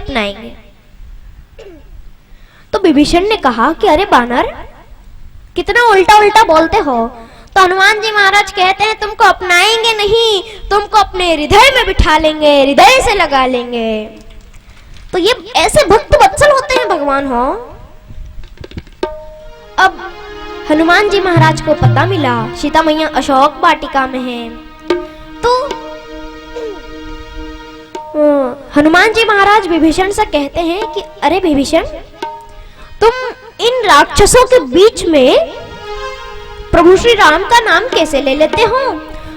अपनाएंगे। तो विभीषण ने कहा कि अरे बानर, कितना उल्टा उल्टा बोलते हो। तो हनुमान जी महाराज कहते हैं तुमको अपनाएंगे नहीं, तुमको अपने हृदय में बिठा लेंगे, हृदय से लगा लेंगे। तो ये ऐसे भक्त वत्सल होते हैं भगवान हो। अब हनुमान जी महाराज को पता मिला सीता मैया अशोक वाटिका में है। तो हनुमान जी महाराज विभीषण से कहते हैं कि अरे विभीषण, तुम इन राक्षसों के बीच में प्रभु श्री राम का नाम कैसे ले लेते हो।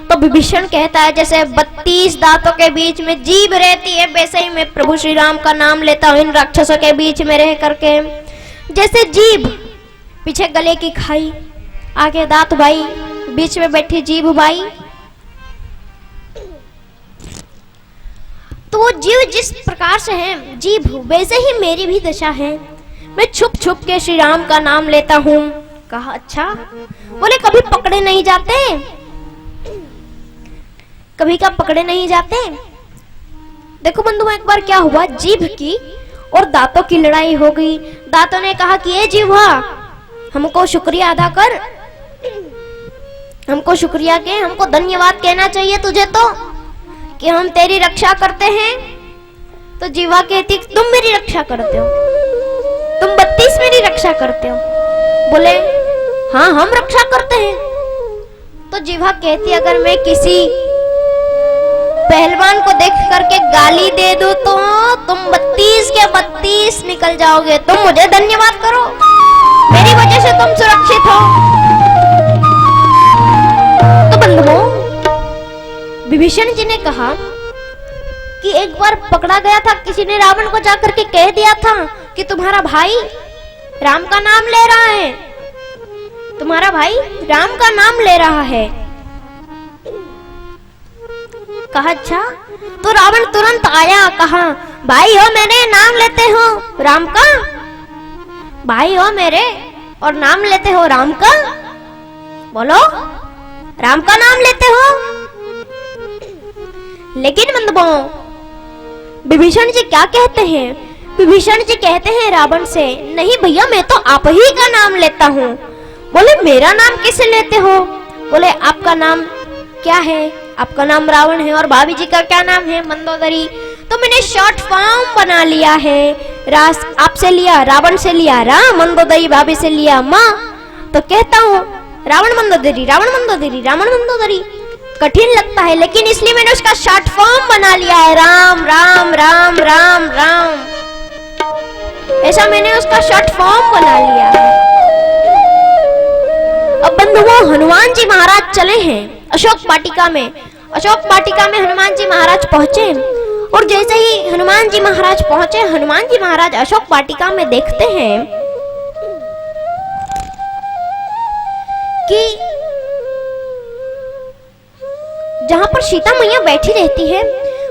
तो विभीषण कहता है जैसे 32 दांतों के बीच में जीभ रहती है, वैसे ही मैं प्रभु श्री राम का नाम लेता हूं इन राक्षसों के बीच में रह करके। जैसे जीभ, पीछे गले की खाई, आगे दांत भाई, बीच में बैठी जीभ भाई। तो वो जीव जिस प्रकार से है जीभ, वैसे ही मेरी भी दशा है। मैं छुप छुप के श्री राम का नाम लेता हूं। कहा अच्छा, बोले कभी पकड़े नहीं जाते, कभी का पकड़े नहीं जाते। देखो बंधुओं, एक बार क्या हुआ, जीभ की और दांतों की लड़ाई हो गई। दांतों ने कहा कि ये जीवा, हमको शुक्रिया अदा कर, हमको शुक्रिया के, हमको धन्यवाद कहना चाहिए तुझे तो कि हम तेरी रक्षा करते हैं। तो जीवा कहती तुम मेरी रक्षा करते हो, तुम 32 मेरी रक्षा करते हो। बोले हाँ हम रक्षा करते हैं। तो जीवा कहती अगर मैं किसी पहलवान को देख करके गाली दे दूं तो तुम 32 के 32 निकल जाओगे, तुम मुझे धन्यवाद करो, मेरी वजह से तुम सुरक्षित हो। तो बंधुओं, विभीषण जी ने कहा कि एक बार पकड़ा गया था, किसी ने रावण को जाकर के कह दिया था कि तुम्हारा भाई राम का नाम ले रहा है, तुम्हारा भाई राम का नाम ले रहा है। कहा अच्छा। तो रावण तुरंत आया, कहा भाई हो मेरे, नाम लेते हो राम का, भाई हो मेरे और नाम लेते हो राम का, बोलो राम का नाम लेते हो। लेकिन बंधुओं, विभीषण जी क्या कहते हैं, विभीषण जी कहते हैं रावण से, नहीं भैया मैं तो आप ही का नाम लेता हूँ। बोले मेरा नाम कैसे लेते हो। बोले आपका नाम क्या है, आपका नाम रावण है और भाभी जी का क्या नाम है, मंदोदरी। तो मैंने शॉर्ट फॉर्म बना लिया है, रास आपसे लिया, रावण से लिया राम, मंदोदरी भाभी से लिया माँ। तो कहता हूँ रावण मंदोदरी, रावण मंदोदरी, रावण मंदोदरी। कठिन लगता है लेकिन इसलिए मैंने उसका शॉर्ट फॉर्म बना लिया है, राम राम राम राम राम, ऐसा मैंने उसका शॉर्ट फॉर्म बना लिया है। अब बंधुओं, हनुमान जी महाराज चले हैं अशोक वाटिका में। अशोक वाटिका में हनुमान जी महाराज पहुंचे और जैसे ही हनुमान जी महाराज पहुंचे, हनुमान जी महाराज अशोक वाटिका में देखते हैं कि जहां पर सीता मैया बैठी रहती है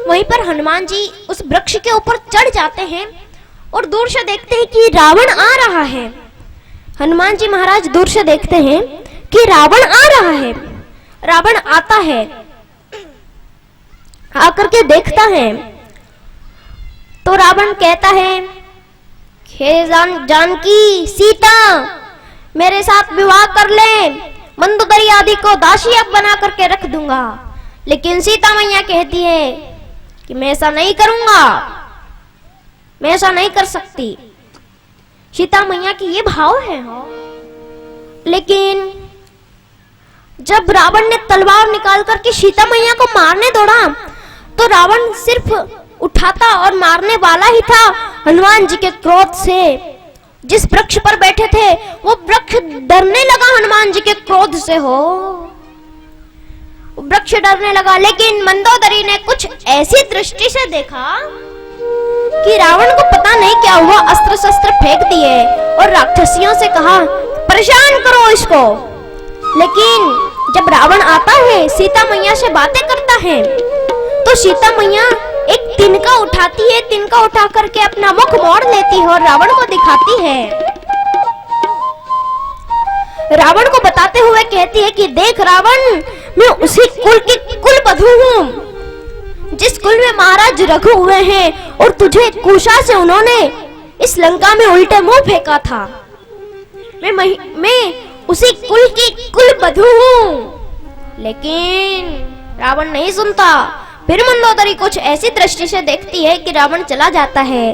वहीं पर हनुमान जी उस वृक्ष के ऊपर चढ़ जाते हैं और दूर से देखते हैं कि रावण आ रहा है। हनुमान जी महाराज दूर से देखते हैं कि रावण आ रहा है। रावण आता है, आकर के देखता है तो रावण कहता है हे जानकी सीता, मेरे साथ विवाह कर ले, मंदोदरी आदि को दासी अब बना करके रख दूंगा। लेकिन सीता मैया कहती है कि मैं ऐसा नहीं करूंगा, मैं ऐसा नहीं कर सकती। सीता मैया की ये भाव है हो। लेकिन जब रावण ने तलवार निकाल करके सीता मैया को मारने दौड़ा तो रावण सिर्फ उठाता और मारने वाला ही था। हनुमान जी के क्रोध से जिस वृक्ष पर बैठे थे वो वृक्ष डरने लगा, हनुमान जी के क्रोध से हो वृक्ष डरने लगा। लेकिन मंदोदरी ने कुछ ऐसी दृष्टि से देखा कि रावण को पता नहीं क्या हुआ, अस्त्र शस्त्र फेंक दिए और राक्षसियों से कहा परेशान करो इसको। लेकिन जब रावण आता है, सीता मैया से बातें करता है, तो सीता मैया एक तिनका उठाती है, तिनका उठा करके अपना मुख मोड़ लेती है और रावण को दिखाती है। रावण को बताते हुए कहती है कि देख रावण, मैं उसी कुल की कुलवधू हूँ जिस कुल में महाराज रघु हुए हैं और तुझे कुशा से उन्होंने इस लंका में उल्टे मुंह फेंका था। मैं उसी कुल की कुल बधू हूं। लेकिन रावण नहीं सुनता। फिर मंदोदरी कुछ ऐसी दृष्टि से देखती है कि रावण चला जाता है।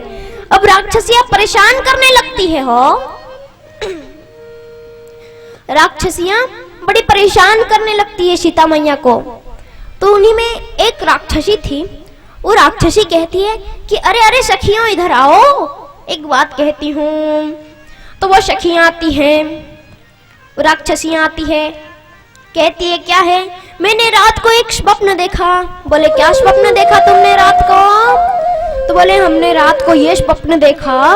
अब राक्षसियां परेशान करने लगती है हो। राक्षसियां बड़ी परेशान करने लगती है सीता मैया को। तो उन्हीं में एक राक्षसी थी। वो राक्षसी कहती है कि अरे अरे सखियों इधर आओ, एक बात कहती हूँ। तो वो सखियां आती हैं, राक्षसियां आती है, कहती है क्या है? मैंने रात को एक स्वप्न देखा। बोले क्या स्वप्न देखा तुमने रात को? तो बोले हमने रात को ये स्वप्न देखा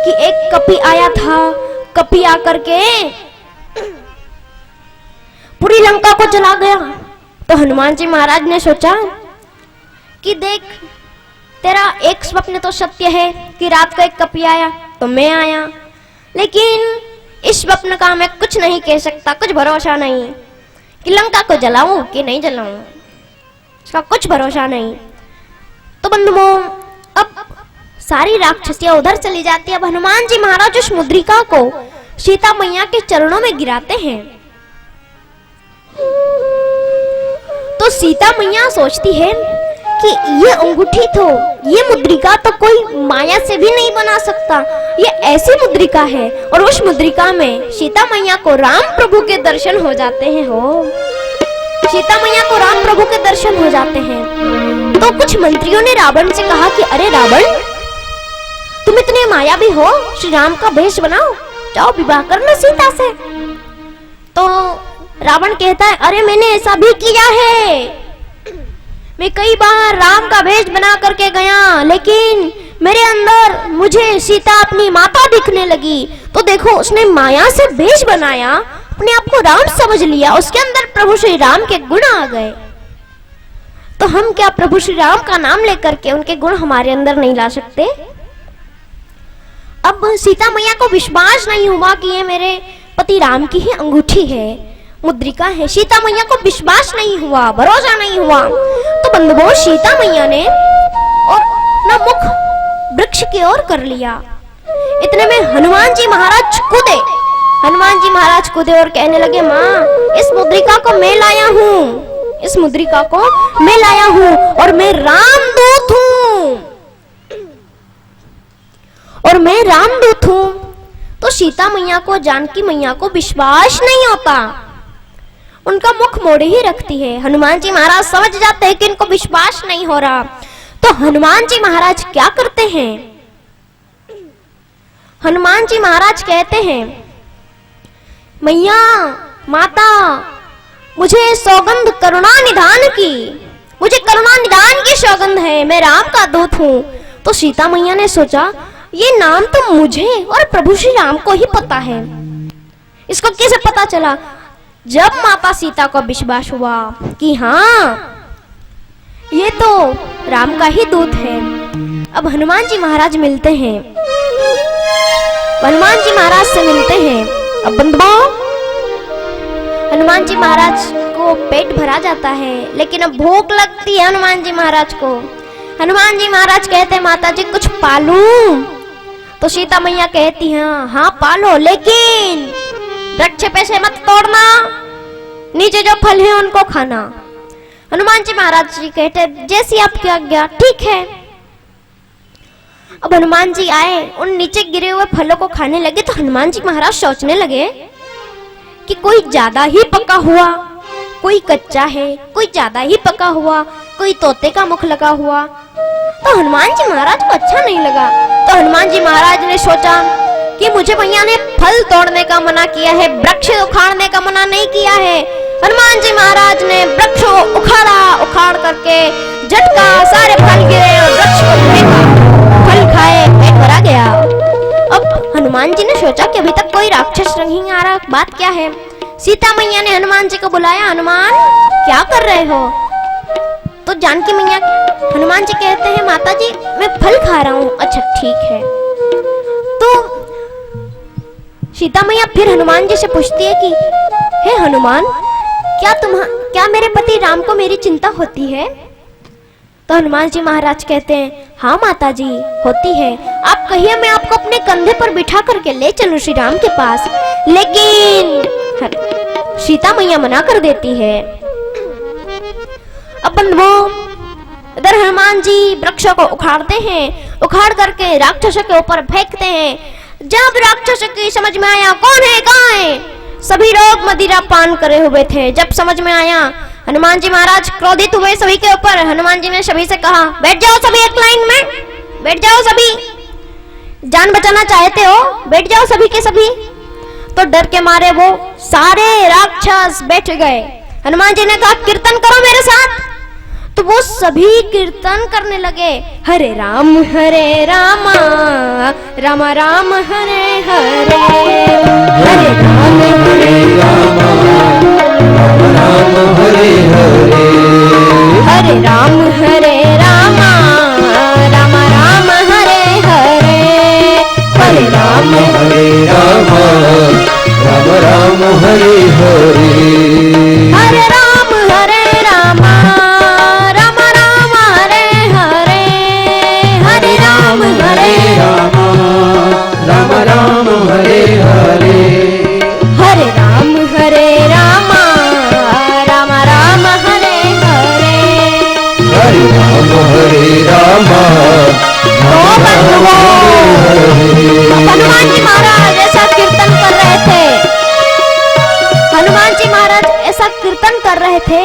कि एक कपि आया था। कपि आकर के पूरी लंका को जला गया। तो हनुमान जी महाराज ने सोचा कि देख, तेरा एक स्वप्न तो सत्य है कि रात को एक कपि आया तो मैं आया, लेकिन इस स्वप्न का मैं कुछ नहीं कह सकता, कुछ भरोसा नहीं कि लंका को जलाऊं कि नहीं जलाऊं, इसका कुछ भरोसा नहीं। तो बंधुओं, अब सारी राक्षसियां उधर चली जाती है। अब हनुमान जी महाराज उस मुद्रिका को सीता मैया के चरणों में गिराते हैं। तो सीता मैया सोचती है कि ये अंगूठी तो, ये मुद्रिका तो कोई माया से भी नहीं बना सकता, ये ऐसी मुद्रिका है। और उस मुद्रिका में सीता मैया को राम प्रभु के दर्शन हो जाते हैं। हो सीता मैया को राम प्रभु के दर्शन हो जाते हैं। तो कुछ मंत्रियों ने रावण से कहा कि अरे रावण, तुम इतने मायावी हो, श्री राम का भेष बनाओ, जाओ विवाह करना सीता से। तो रावण कहता है अरे मैंने ऐसा भी किया है, मैं कई बार राम का भेष बना करके गया, लेकिन मेरे अंदर मुझे सीता अपनी माता दिखने लगी। तो देखो, उसने माया से भेष बनाया, अपने आप को राम समझ लिया, उसके अंदर प्रभु श्री राम के गुण आ गए। तो हम क्या प्रभु श्री राम का नाम लेकर के उनके गुण हमारे अंदर नहीं ला सकते? अब सीता मैया को विश्वास नहीं हुआ कि ये मेरे पति राम की ही अंगूठी है, मुद्रिका है। सीता मैया को विश्वास नहीं हुआ, भरोसा नहीं हुआ। तो बंधुओं, सीता मैया ने और अपना मुख वृक्ष की ओर कर लिया। इतने में हनुमान जी महाराज कूदे। हनुमान जी महाराज कूदे और कहने लगे, माँ, इस मुद्रिका को मैं लाया हूँ, इस मुद्रिका को मैं लाया हूँ, और मैं रामदूत हूँ, और मैं रामदूत हूँ। तो सीता मैया को, जानकी मैया को विश्वास नहीं होता, उनका मुख मोड़े ही रखती है। हनुमान जी महाराज समझ जाते हैं कि इनको विश्वास नहीं हो रहा। तो हनुमान जी महाराज क्या करते हैं? हनुमान जी महाराज कहते हैं, मैया, माता, मुझे सौगंध करुणा निधान की, मुझे करुणा निधान की सौगंध है, मैं राम का दूत हूँ। तो सीता मैया ने सोचा, ये नाम तो मुझे और प्रभु श्री राम को ही पता है, इसको कैसे पता चला? जब माता सीता को विश्वास हुआ कि हाँ, ये तो राम का ही दूत है। अब हनुमान जी महाराज मिलते हैं, हनुमान जी महाराज से मिलते हैं। अब बंधुओं, हनुमान जी महाराज को पेट भरा जाता है, लेकिन अब भूख लगती है हनुमान जी महाराज को। हनुमान जी महाराज कहते हैं, माता जी कुछ पालूं? तो सीता मैया कहती है, हाँ पालो, लेकिन वृक्ष पे से मत तोड़ना, नीचे जो फल है उनको खाना। हनुमान जी महाराज जी कहते, जैसी आपकी आज्ञा, ठीक है। अब हनुमान जी आए, उन नीचे गिरे हुए फलों को खाने लगे। तो हनुमान जी महाराज सोचने लगे कि कोई ज्यादा ही पका हुआ, कोई कच्चा है, कोई ज्यादा ही पका हुआ, कोई तोते का मुख लगा हुआ। तो हनुमान जी महाराज को अच्छा नहीं लगा। तो हनुमान जी महाराज ने सोचा कि मुझे भैया ने फल तोड़ने का मना किया है, वृक्ष उखाड़ने का मना नहीं किया है। हनुमान जी महाराज ने वृक्ष उखाड़ा, उखाड़ करके झटका, सारे फल गिरे और वृक्ष को फेंका, फल खाए, पेट भरा गया। अब हनुमान जी ने सोचा कि अभी तक कोई राक्षस नहीं आ रहा, बात क्या है? सीता मैया ने हनुमान जी को बुलाया, हनुमान क्या कर रहे हो? तो जानकी मैया, हनुमान जी कहते हैं, माता जी मैं फल खा रहा हूँ। अच्छा ठीक है। तो सीता मैया फिर हनुमान जी से पूछती है कि हे हनुमान, क्या मेरे पति राम को मेरी चिंता होती है? तो हनुमान जी महाराज कहते हैं, हाँ माता जी होती है, आप कहिए मैं आपको अपने कंधे पर बिठा करके ले चलूं श्री राम के पास। लेकिन सीता मैया मना कर देती है। अब बंधुओं, इधर हनुमान जी वृक्षों को उखाड़ते हैं, उखाड़ करके राक्षसों के ऊपर फेंकते हैं। जब राक्षसों की समझ में आया कौन है कहाँ है, सभी लोग मदिरा पान करे हुए थे। जब समझ में आया, हनुमान जी महाराज क्रोधित हुए सभी के ऊपर। हनुमान जी ने सभी से कहा, बैठ जाओ सभी एक लाइन में, बैठ जाओ सभी, जान बचाना चाहते हो बैठ जाओ सभी के सभी। तो डर के मारे वो सारे राक्षस बैठ गए। हनुमान जी ने कहा, कीर्तन करो मेरे साथ। तो वो सभी कीर्तन करने लगे, हरे राम राम राम हरे हरे, हरे राम राम हरे हरे, हरे राम राम राम हरे हरे, हरे राम राम राम हरे हरे, हरे राम राम राम हरे हरे, हरे राम राम राम हरे हरे, हरे राम राम राम हरे हरे, हरे राम तो हनुमान जी महाराज ऐसा कीर्तन कर रहे थे। हनुमान जी महाराज ऐसा कीर्तन कर रहे थे।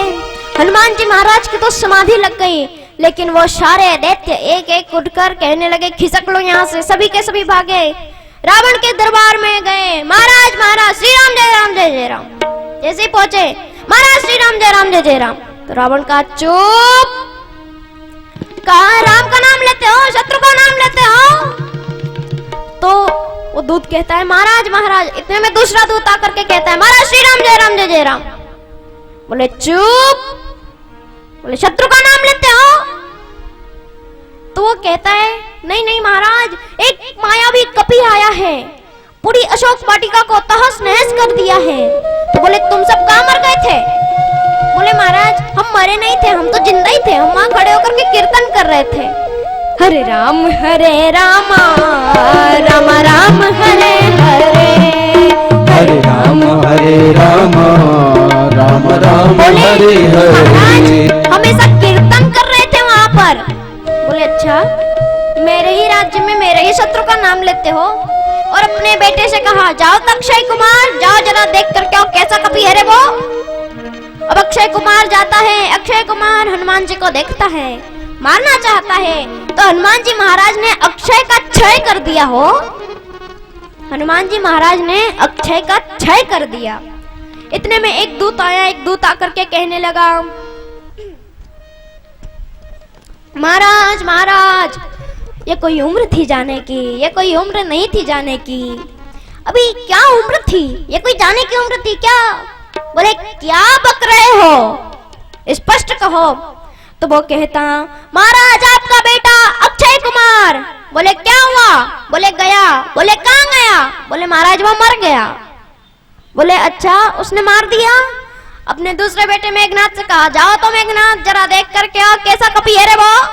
हनुमान जी महाराज की तो समाधि लग गई, लेकिन वो सारे दैत्य एक एक उठकर कहने लगे, खिसक लो यहाँ से। सभी के सभी भागे, रावण के दरबार में गए। महाराज महाराज श्री राम जय राम जय जय राम। जैसे ही पहुंचे, महाराज श्री राम जय राम जय जय राम। तो रावण का चुप, कहा राम का नाम लेते हो, शत्रु का नाम लेते हो। तो वो दूत कहता है, महाराज महाराज। इतने में दूसरा दूत आकर के कहता है, महाराज श्री राम जय राम जय जय राम। बोले चुप, बोले शत्रु का नाम लेते हो। तो वो कहता है, नहीं नहीं महाराज, एक मायावी कपि आया है, पूरी अशोक वाटिका को तहस नहस कर दिया है। तो बोले तुम सब कहाँ मर गए थे। बोले महाराज हम मरे नहीं थे, हम तो जिंदा ही थे, हम वहां खड़े होकर के कीर्तन कर रहे थे। हरे राम राम राम हरे हरे, हरे राम राम राम हरे हरे। हम ऐसा कीर्तन कर रहे थे वहां पर। बोले अच्छा, मेरे ही राज्य में मेरे ही शत्रु का नाम लेते हो। और अपने बेटे से कहा, जाओ तो अक्षय कुमार, जाओ जरा देख कर क्या कैसा कपि है रे वो। अब अक्षय कुमार जाता है। अक्षय कुमार हनुमान जी को देखता है, मारना चाहता है। तो हनुमान जी महाराज ने अक्षय का क्षय कर दिया हो। हनुमान जी महाराज ने अक्षय का क्षय कर दिया। इतने में एक दूत आया। एक दूत आकर के कहने लगा, महाराज महाराज, ये कोई उम्र थी जाने की, ये कोई उम्र नहीं थी जाने की। अभी क्या उम्र थी, ये कोई जाने की उम्र थी क्या। बोले क्या बक रहे हो, स्पष्ट कहो। तो वो कहता, महाराज आपका बेटा अक्षय कुमार। बोले क्या हुआ। बोले गया। बोले कहाँ गया। बोले महाराज वो मर गया। बोले अच्छा, उसने मार दिया। अपने दूसरे बेटे मेघनाथ से कहा, जाओ तो मेघनाथ जरा देख कर क्या कैसा कपि है रे वो।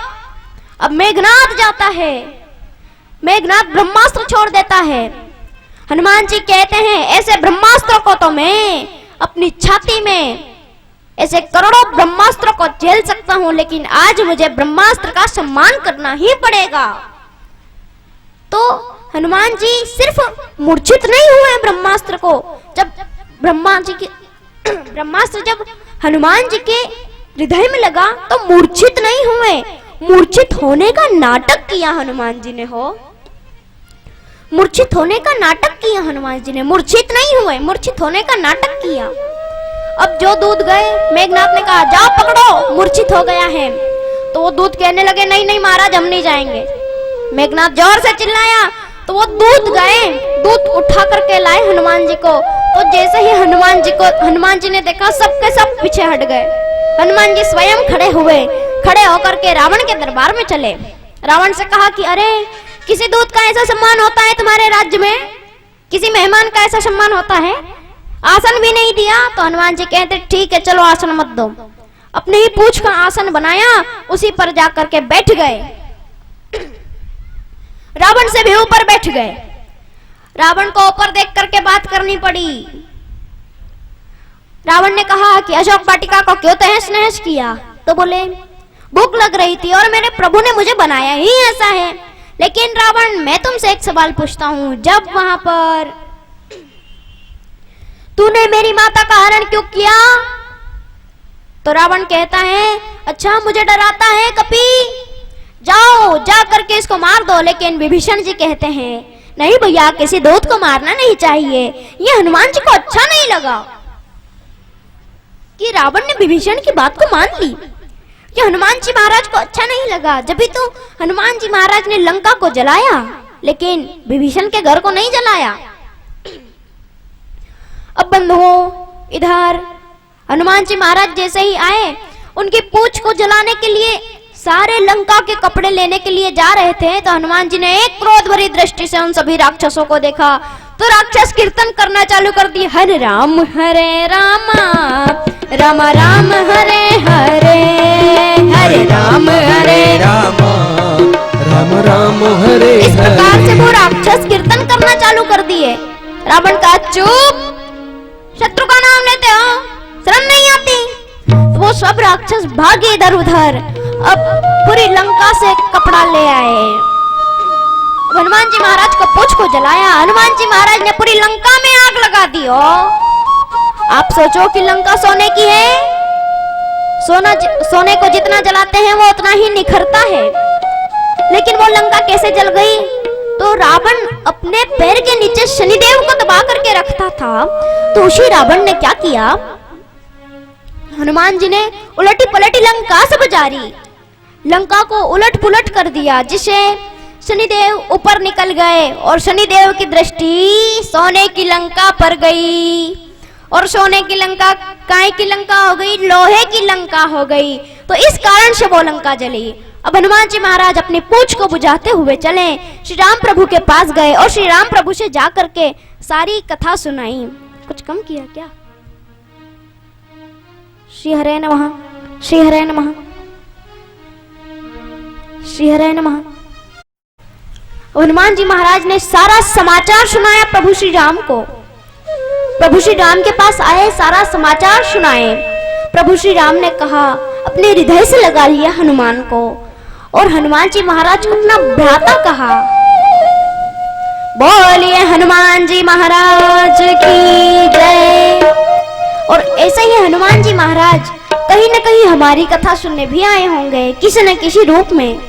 अब मेघनाथ जाता है। मेघनाथ ब्रह्मास्त्र छोड़ देता है। हनुमान जी कहते हैं, ऐसे ब्रह्मास्त्र को तो मैं अपनी छाती में ऐसे करोड़ों ब्रह्मास्त्र को झेल सकता हूं, लेकिन आज मुझे ब्रह्मास्त्र का सम्मान करना ही पड़ेगा। तो हनुमान जी सिर्फ मूर्छित नहीं हुए ब्रह्मास्त्र को, जब ब्रह्मास्त्र जब हनुमान जी के हृदय में लगा तो मूर्छित नहीं हुए, मूर्छित होने का नाटक किया हनुमान जी ने। हो मूर्छित होने का नाटक किया हनुमान जी ने, मूर्छित नहीं हुए, मूर्छित होने का नाटक किया। अब जो दूत गए, मेघनाथ ने कहा, जाओ पकड़ो, मूर्छित हो गया है। तो वो दूत कहने लगे, नहीं नहीं महाराज हम नहीं जाएंगे। मेघनाथ जोर से चिल्लाया तो वो दूत गए, दूत उठा करके लाए हनुमान जी को। तो जैसे ही हनुमान जी ने देखा, सबके सब पीछे हट गए। हनुमान जी स्वयं खड़े हुए, खड़े होकर के रावण के दरबार में चले। रावण से कहा कि अरे किसी दूत का ऐसा सम्मान होता है तुम्हारे राज्य में, किसी मेहमान का ऐसा सम्मान होता है, आसन भी नहीं दिया। तो हनुमान जी कहते ठीक है चलो आसन मत दो। अपने ही पूंछ का आसन बनाया, उसी पर जाकर के बैठ गए। रावण से भी ऊपर बैठ गए। रावण को ऊपर देख करके बात करनी पड़ी। रावण ने कहा कि अशोक वाटिका को क्यों तहस नहस किया? तो बोले भूख लग रही थी और मेरे प्रभु ने मुझे बनाया ही ऐसा है। लेकिन रावण, मैं तुमसे एक सवाल पूछता हूं, जब वहां पर तूने मेरी माता का हरण क्यों किया? तो रावण कहता है, अच्छा मुझे डराता है कपी, जाओ जा करके इसको मार दो। लेकिन विभीषण जी कहते हैं, नहीं भैया, किसी दूत को मारना नहीं चाहिए। ये हनुमान जी को अच्छा नहीं लगा कि रावण ने विभीषण की बात को मान ली। ये हनुमान जी महाराज को अच्छा नहीं लगा। जब भी तो हनुमान जी महाराज ने लंका को जलाया, लेकिन विभीषण के घर को नहीं जलाया। अब बंधुओं, इधर हनुमान जी महाराज जैसे ही आए, उनकी पूंछ को जलाने के लिए सारे लंका के कपड़े लेने के लिए जा रहे थे, तो हनुमान जी ने एक क्रोध भरी दृष्टि से उन सभी राक्षसों को देखा, तो राक्षस कीर्तन करना चालू कर दिए, हरे राम राम राम हरे हरे, हरे राम राम राम हरे इस प्रकार से वो राक्षस कीर्तन करना चालू कर दिए। रावण का चुप, शत्रु का नाम लेते हो, शर्म नहीं आती? तो वो सब राक्षस भागे इधर उधर। अब पूरी लंका से कपड़ा ले आए। हनुमान जी महाराज को पूंछ को जलाया। हनुमान जी महाराज ने पूरी लंका में आग लगा दी। आप सोचो कि लंका सोने की है, सोने को जितना जलाते हैं वो उतना ही निखरता है। लेकिन वो लंका कैसे जल गई? तो रावण अपने पैर के नीचे शनिदेव को दबा करके रखता था। तो उसी रावण ने क्या किया, हनुमान जी ने उलटी पलटी लंका सब जारी, लंका को उलट पुलट कर दिया, जिसे शनिदेव ऊपर निकल गए और शनिदेव की दृष्टि सोने की लंका पर गई। और सोने की लंका काय की लंका हो गई? लोहे की लंका हो गई। तो इस कारण से वो लंका जली। अब हनुमान जी महाराज अपनी पूंछ को बुझाते हुए चले, श्री राम प्रभु के पास गए और श्री राम प्रभु से जा करके सारी कथा सुनाई। कुछ कम किया क्या? श्री हरे नमः, श्री हरे नमः, श्री हरे नमः। हनुमान जी महाराज ने सारा समाचार सुनाया प्रभु श्री राम को। प्रभु श्री राम के पास आए, सारा समाचार सुनाए। प्रभु श्री राम ने कहा, अपने हृदय से लगा लिया हनुमान को, और हनुमान जी महाराज को अपना भ्राता कहा। बोलिए हनुमान जी महाराज की जय। और ऐसे ही हनुमान जी महाराज कहीं न कहीं हमारी कथा सुनने भी आए होंगे, किसी न किसी रूप में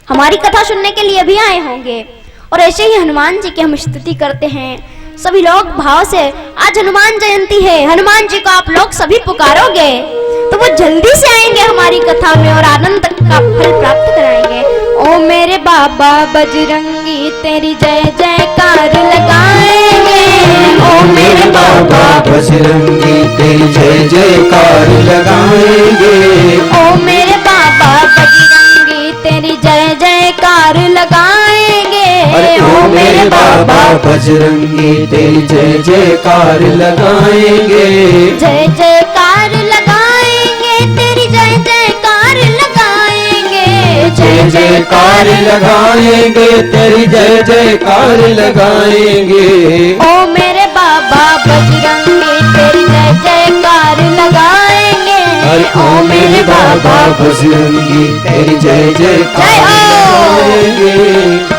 हमारी कथा सुनने के लिए भी आए होंगे। और ऐसे ही हनुमान जी की हम स्तुति करते हैं सभी लोग भाव से। आज हनुमान जयंती है, हनुमान जी को आप लोग सभी पुकारोगे तो वो जल्दी से आएंगे हमारी कथा में और आनंद का फल प्राप्त कराएंगे। ओ मेरे बाबा बजरंगी तेरी जय जयकार लगाएंगे। ओ मेरे बाबा बजरंगी तेरी जय जयकार लगाएंगे। ओ मेरे बाबा बजरंगी तेरी जय जयकार लगाएंगे। अरे ओ मेरे बाबा बजरंगी तेरी जय जयकार लगाएंगे। जय जयकार लगाएंगे, तेरी जय जयकार लगाएंगे। जय जयकार लगाएंगे, तेरी जय जयकार लगाएंगे। ओ मेरे बाबा बजरंगी तेरी जय जयकार लगाएंगे। अरे ओ मेरे बाबा बजरंगी तेरी जय जयकार लगाएंगे।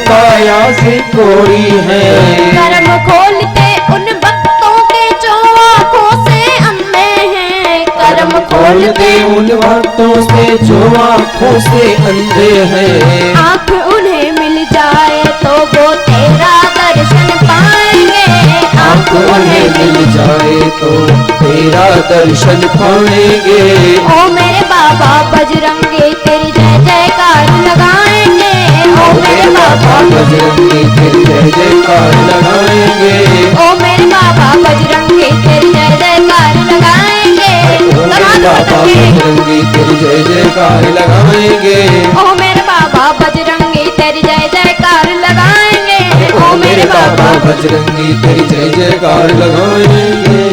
काया से कोरी है। कर्म खोलते उन भक्तों के जो आंखों से अंधे हैं। कर्म खोलते उन भक्तों से जो आँखों से अंधे हैं। आँख उन्हें मिल जाए तो वो तेरा दर्शन पाएंगे। आँख उन्हें मिल जाए तो तेरा दर्शन पाएंगे। ओ मेरे बाबा बजरंगी तेरी जय जयकार लगाएंगे। ओ मेरे बाबा बजरंगी तेरी जय जयकार लगाएंगे। ओ मेरे बाबा बजरंगी तेरी जय जयकार लगाएंगे। बाबा बजरंगी तेरी जय जयकार लगाएंगे। ओ मेरे बाबा बजरंगी तेरी जय जयकार लगाएंगे। ओ मेरे बाबा बजरंगी तेरी जय जयकार लगाएंगे।